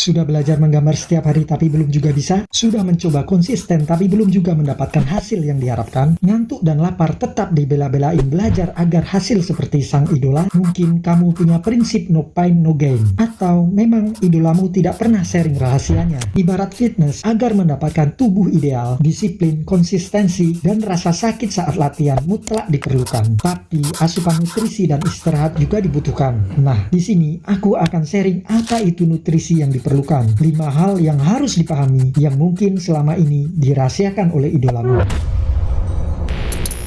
Sudah belajar menggambar setiap hari tapi belum juga bisa? Sudah mencoba konsisten tapi belum juga mendapatkan hasil yang diharapkan? Ngantuk dan lapar tetap dibela-belain belajar agar hasil seperti sang idola? Mungkin kamu punya prinsip no pain no gain. Atau memang idolamu tidak pernah sharing rahasianya? Ibarat fitness, agar mendapatkan tubuh ideal, disiplin, konsistensi, dan rasa sakit saat latihan mutlak diperlukan. Tapi asupan nutrisi dan istirahat juga dibutuhkan. Nah, di sini aku akan sharing apa itu nutrisi yang diperlukan. 5 hal yang harus dipahami yang mungkin selama ini dirahasiakan oleh idolamu.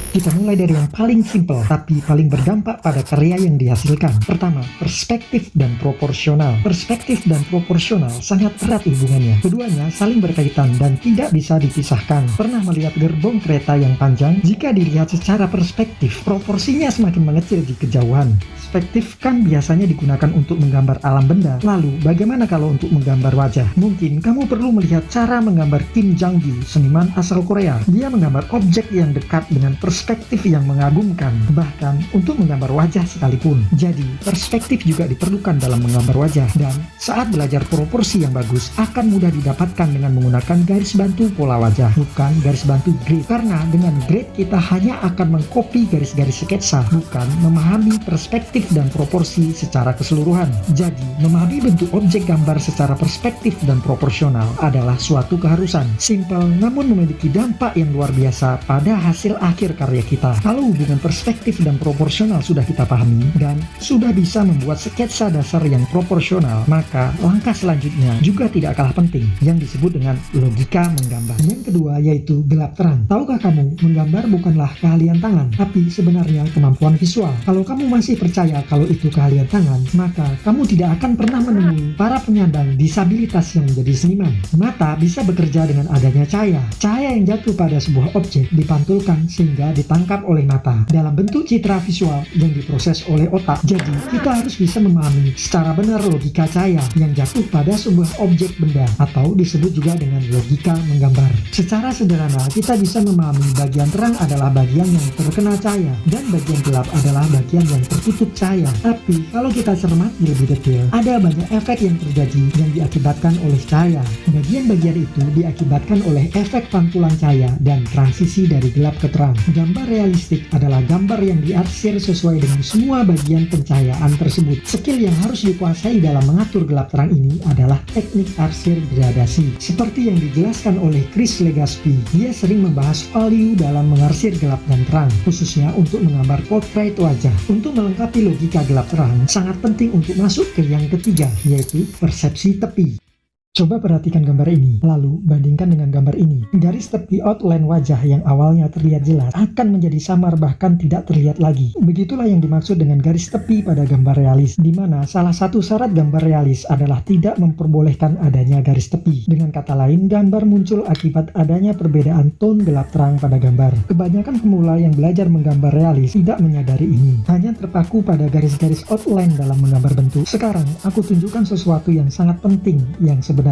Kita mulai dari yang paling simpel tapi paling berdampak pada karya yang dihasilkan. Pertama, perspektif dan proporsional. Perspektif dan proporsional sangat erat hubungannya. Keduanya saling berkaitan dan tidak bisa dipisahkan. Pernah melihat gerbong kereta yang panjang? Jika dilihat secara perspektif, proporsinya semakin mengecil di kejauhan. Perspektif kan biasanya digunakan untuk menggambar alam benda. Lalu, bagaimana kalau untuk menggambar wajah? Mungkin kamu perlu melihat cara menggambar Kim Jang-gi, seniman asal Korea. Dia menggambar objek yang dekat dengan perspektif yang mengagumkan, bahkan untuk menggambar wajah sekalipun. Jadi, perspektif juga diperlukan dalam menggambar wajah. Dan saat belajar proporsi yang bagus, akan mudah didapatkan dengan menggunakan garis bantu pola wajah, bukan garis bantu grid. Karena dengan grid kita hanya akan mengcopy garis-garis sketsa, bukan memahami perspektif dan proporsi secara keseluruhan. Jadi, memahami bentuk objek gambar secara perspektif dan proporsional adalah suatu keharusan. Simpel namun memiliki dampak yang luar biasa pada hasil akhir karya kita. Kalau hubungan perspektif dan proporsional sudah kita pahami dan sudah bisa membuat sketsa dasar yang proporsional, maka langkah selanjutnya juga tidak kalah penting, yang disebut dengan logika menggambar. Yang kedua yaitu gelap terang. Tahukah kamu, menggambar bukanlah keahlian tangan, tapi sebenarnya kemampuan visual. Kalau kamu masih percaya kalau itu keahlian tangan, maka kamu tidak akan pernah menemui para penyandang disabilitas yang menjadi seniman. Mata bisa bekerja dengan adanya cahaya. Cahaya yang jatuh pada sebuah objek dipantulkan sehingga ditangkap oleh mata dalam bentuk citra visual yang diproses oleh otak. Jadi, kita harus bisa memahami secara benar logika cahaya yang jatuh pada sebuah objek benda, atau disebut juga dengan logika menggambar. Secara sederhana, kita bisa memahami bagian terang adalah bagian yang terkena cahaya dan bagian gelap adalah bagian yang tertutup cahaya. Tapi kalau kita cermati lebih detail, ada banyak efek yang terjadi yang diakibatkan oleh cahaya. Bagian-bagian itu diakibatkan oleh efek pantulan cahaya dan transisi dari gelap ke terang. Gambar realistik adalah gambar yang diarsir sesuai dengan semua bagian pencahayaan tersebut. Skill yang harus dikuasai dalam mengatur gelap terang ini adalah teknik arsir gradasi. Seperti yang dijelaskan oleh Chris Legaspi, dia sering membahas value dalam mengarsir gelap dan terang, khususnya untuk menggambar portrait wajah. Untuk melengkapi logika gelap terang, sangat penting untuk masuk ke yang ketiga, yaitu persepsi tepi. Coba perhatikan gambar ini, lalu bandingkan dengan gambar ini. Garis tepi outline wajah yang awalnya terlihat jelas akan menjadi samar bahkan tidak terlihat lagi. Begitulah yang dimaksud dengan garis tepi pada gambar realis, di mana salah satu syarat gambar realis adalah tidak memperbolehkan adanya garis tepi. Dengan kata lain, gambar muncul akibat adanya perbedaan tone gelap terang pada gambar. Kebanyakan pemula yang belajar menggambar realis tidak menyadari ini, hanya terpaku pada garis-garis outline dalam menggambar bentuk. Sekarang, aku tunjukkan sesuatu yang sangat penting, yang sebenarnya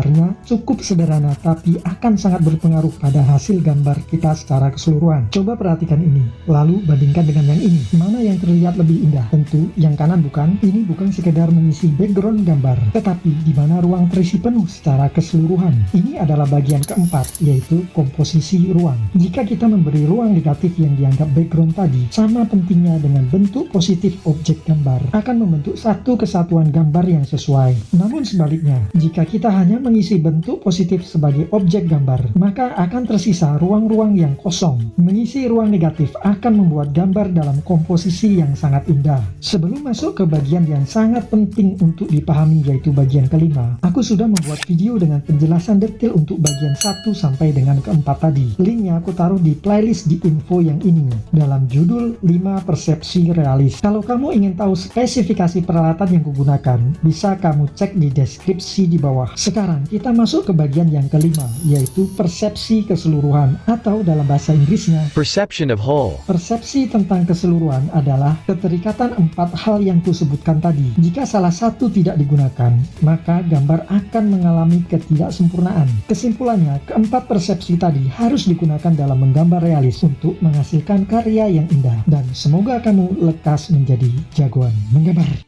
cukup sederhana tapi akan sangat berpengaruh pada hasil gambar kita secara keseluruhan. Coba perhatikan ini, lalu bandingkan dengan yang ini. Mana yang terlihat lebih indah? Tentu yang kanan, bukan? Ini bukan sekedar mengisi background gambar, tetapi di mana ruang terisi penuh secara keseluruhan. Ini adalah bagian keempat, yaitu komposisi ruang. Jika kita memberi ruang negatif yang dianggap background tadi, sama pentingnya dengan bentuk positif objek gambar, akan membentuk satu kesatuan gambar yang sesuai. Namun sebaliknya, jika kita hanya mengisi bentuk positif sebagai objek gambar, maka akan tersisa ruang-ruang yang kosong. Mengisi ruang negatif akan membuat gambar dalam komposisi yang sangat indah. Sebelum masuk ke bagian yang sangat penting untuk dipahami, yaitu bagian kelima, aku sudah membuat video dengan penjelasan detail untuk bagian 1 sampai dengan keempat tadi. Linknya aku taruh di playlist di info yang ini, dalam judul 5 persepsi realis. Kalau kamu ingin tahu spesifikasi peralatan yang kugunakan, bisa kamu cek di deskripsi di bawah. Sekarang kita masuk ke bagian yang kelima, yaitu persepsi keseluruhan, atau dalam bahasa Inggrisnya Perception of whole. persepsi tentang keseluruhan adalah keterikatan 4 hal yang kusebutkan tadi. Jika salah satu tidak digunakan, maka gambar akan mengalami ketidaksempurnaan. Kesimpulannya, keempat persepsi tadi harus digunakan dalam menggambar realis untuk menghasilkan karya yang indah. Dan semoga kamu lekas menjadi jagoan menggambar.